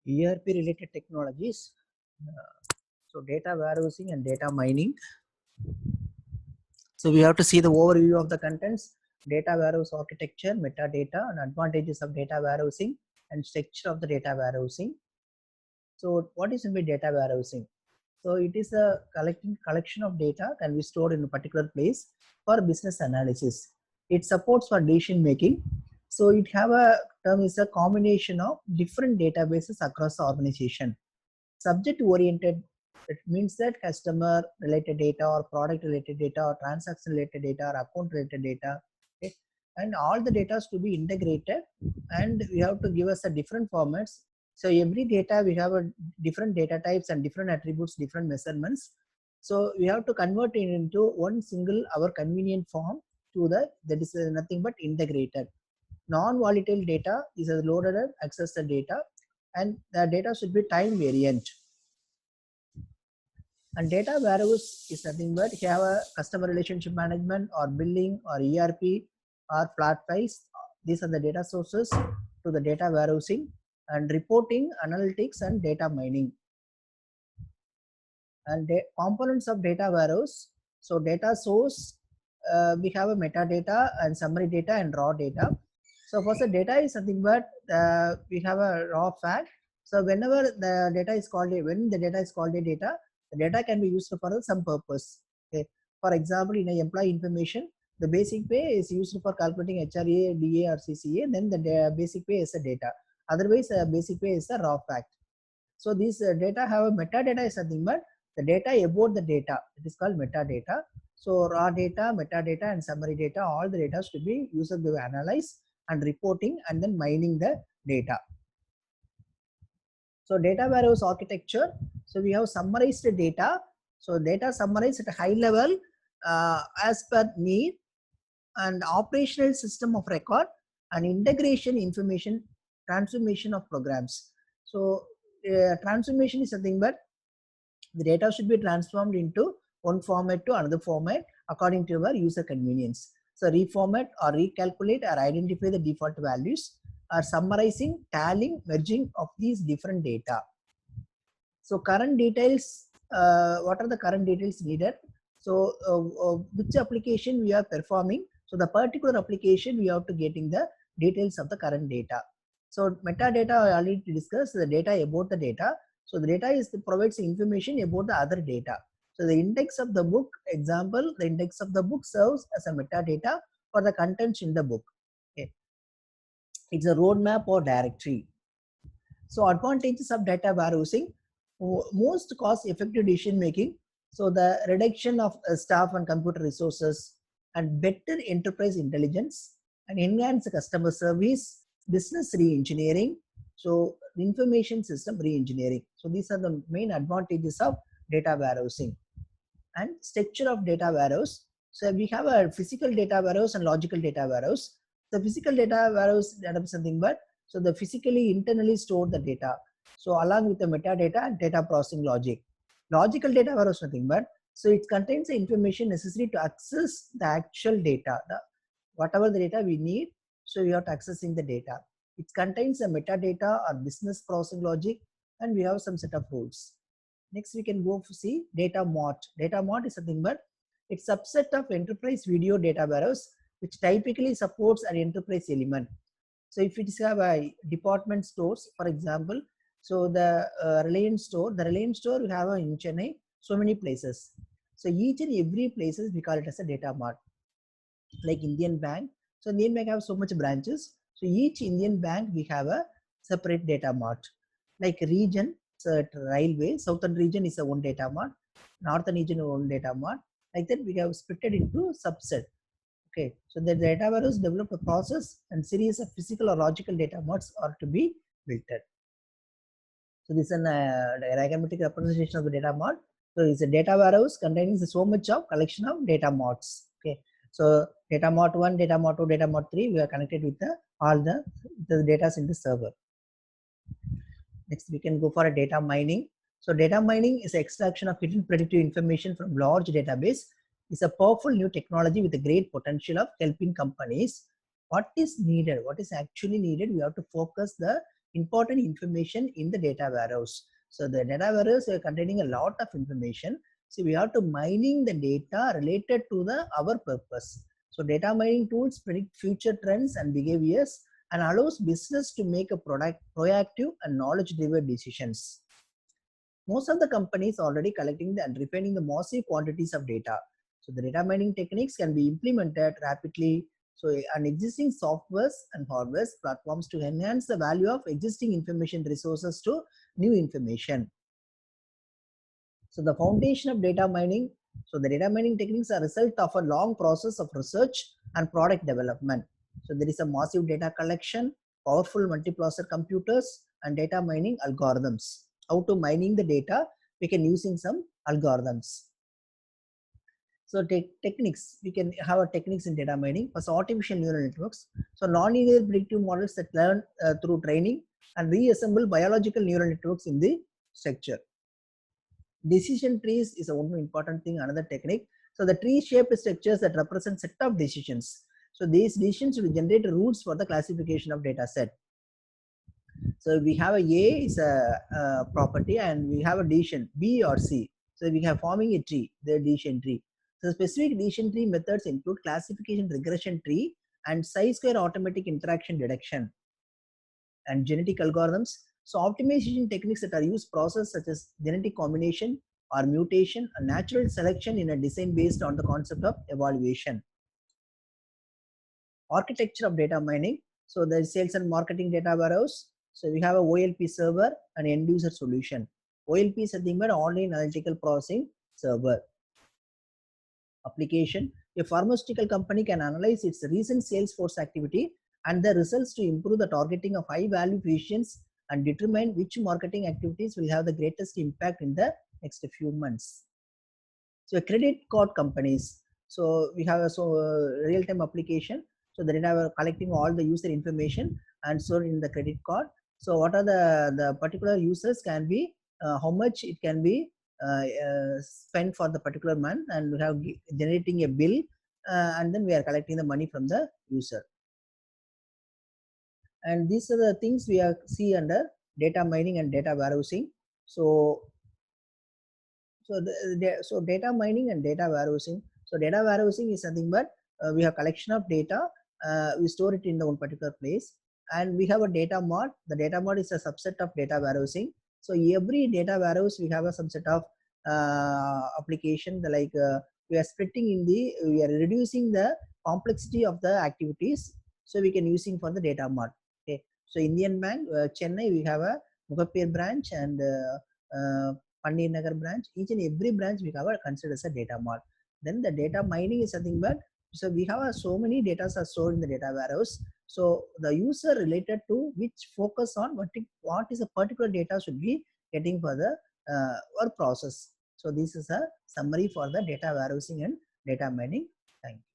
ERP related technologies. So data warehousing and data mining. So we have to see the overview of the contents, data warehouse architecture, metadata, and advantages of data warehousing and structure of the data warehousing. So what is meant by data warehousing? So it is a collection of data can be stored in a particular place for business analysis. It supports for decision making. So it have a term is a combination of different databases across the organization. Subject oriented, it means that customer related data or product related data or transaction related data or account related data. Okay? And all the data is to be integrated, and we have to give us a different formats. So every data we have a different data types and different attributes, different measurements. So we have to convert it into one single our convenient form to that is nothing but integrated. Non-volatile data is a loaded and accessed data, and the data should be time variant. And data warehouse is nothing but you have a customer relationship management or billing or ERP or flat files. These are the data sources to the data warehousing, and reporting, analytics, and data mining. And components of data warehouse. So data source, we have a metadata and summary data and raw data. So first the data is something but we have a raw fact. So whenever the data is called when the data is called a data, the data can be used for some purpose. Okay. For example, in a employee information, the basic pay is used for calculating HRA, DA, or CCA. Then the basic pay is a data. Otherwise, basic pay is a raw fact. So these data have a metadata is something but the data about the data. It is called metadata. So raw data, metadata, and summary data, all the data should be user will analyze and reporting and then mining the data. So data warehouse architecture. So we have summarized data. So data summarized at a high level as per need, and operational system of record, and integration information transformation of programs. So transformation is something but the data should be transformed into one format to another format according to our user convenience. So reformat or recalculate or identify the default values, or summarizing, tallying, merging of these different data. So current details, what are the current details needed? So which application we are performing? So the particular application we have to getting the details of the current data. So metadata I already discussed, the data about the data. So the data provides information about the other data. So the index of the book, example, the index of the book serves as a metadata for the contents in the book. Okay. It's a roadmap or directory. So advantages of data warehousing, most cost effective decision making. So the reduction of staff and computer resources, and better enterprise intelligence, and enhanced customer service, business re-engineering, so information system re-engineering. So these are the main advantages of data warehousing. And structure of data warehouse. So we have a physical data warehouse and logical data warehouse. The physical data warehouse data is something but so the physically internally store the data. So along with the metadata and data processing logic. Logical data warehouse nothing but so it contains the information necessary to access the actual data, whatever the data we need. So we have to accessing the data. It contains the metadata or business processing logic, and we have some set of rules. Next, we can go to see data mart. Data mart is something but it's subset of enterprise video data warehouse, which typically supports an enterprise element. So if it is have a department stores, for example, so the Reliance store we have in Chennai, so many places. So each and every places we call it as a data mart. Like Indian Bank. So Indian Bank have so much branches. So each Indian bank we have a separate data mart. Like region, so railway, southern region is a one data mart, northern region one data mart. Like that we have split it into subset. Okay, so the data warehouse developed a process and series of physical or logical data marts are to be built. So this is an diagrammatic representation of the data mart. So it's a data warehouse containing so much of collection of data marts. Okay, so data mart 1, data mart 2, data mart 3, we are connected with all the data in the server. Next, we can go for a data mining. So data mining is extraction of hidden predictive information from large database. It's a powerful new technology with a great potential of helping companies. What is needed? What is actually needed? We have to focus the important information in the data warehouse. So the data warehouse are containing a lot of information. So we have to mining the data related to our purpose. So data mining tools predict future trends and behaviors and allows business to make a proactive and knowledge-driven decisions. Most of the companies already collecting and refining the massive quantities of data. So the data mining techniques can be implemented rapidly. So an existing softwares and hardware platforms to enhance the value of existing information resources to new information. So the foundation of data mining. So the data mining techniques are a result of a long process of research and product development. So there is a massive data collection, powerful multiprocessor computers, and data mining algorithms. How to mining the data? We can using some algorithms. So techniques, we can have a techniques in data mining. First, artificial neural networks. So non-linear predictive models that learn through training and reassemble biological neural networks in the structure. Decision trees is a one important thing, another technique. So the tree shaped structures that represent set of decisions. So these decisions will generate roots for the classification of data set. So we have a is a property and we have a decision B or C. So we have forming a tree, the decision tree. So specific decision tree methods include classification regression tree and chi-square automatic interaction detection and genetic algorithms. So optimization techniques that are used process such as genetic combination or mutation and natural selection in a design based on the concept of evaluation. Architecture of data mining. So the sales and marketing data warehouse. So we have a OLP server and end user solution. OLP is nothing but online analytical processing server. Application. A pharmaceutical company can analyze its recent sales force activity and the results to improve the targeting of high value patients and determine which marketing activities will have the greatest impact in the next few months. So credit card companies. So we have a real-time application. So the data we're collecting all the user information and stored in the credit card. So what are the particular users can be, how much it can be spent for the particular month, and we have generating a bill and then we are collecting the money from the user. And these are the things we are see under data mining and data warehousing. So data mining and data warehousing. So data warehousing is nothing but we have collection of data, we store it in the one particular place, and we have a data mart. The data mart is a subset of data warehousing. So every data warehouse we have a subset of application. We are splitting in we are reducing the complexity of the activities, so we can using for the data mart. Okay. So Indian Bank, Chennai, we have a Mugappir branch and Pandit Nagar branch. Each and every branch we have considered as a data mart. Then the data mining is something but so we have so many data are stored in the data warehouse. So the user related to which focus on what is a particular data should be getting for the or process. So this is a summary for the data warehousing and data mining. Thank you.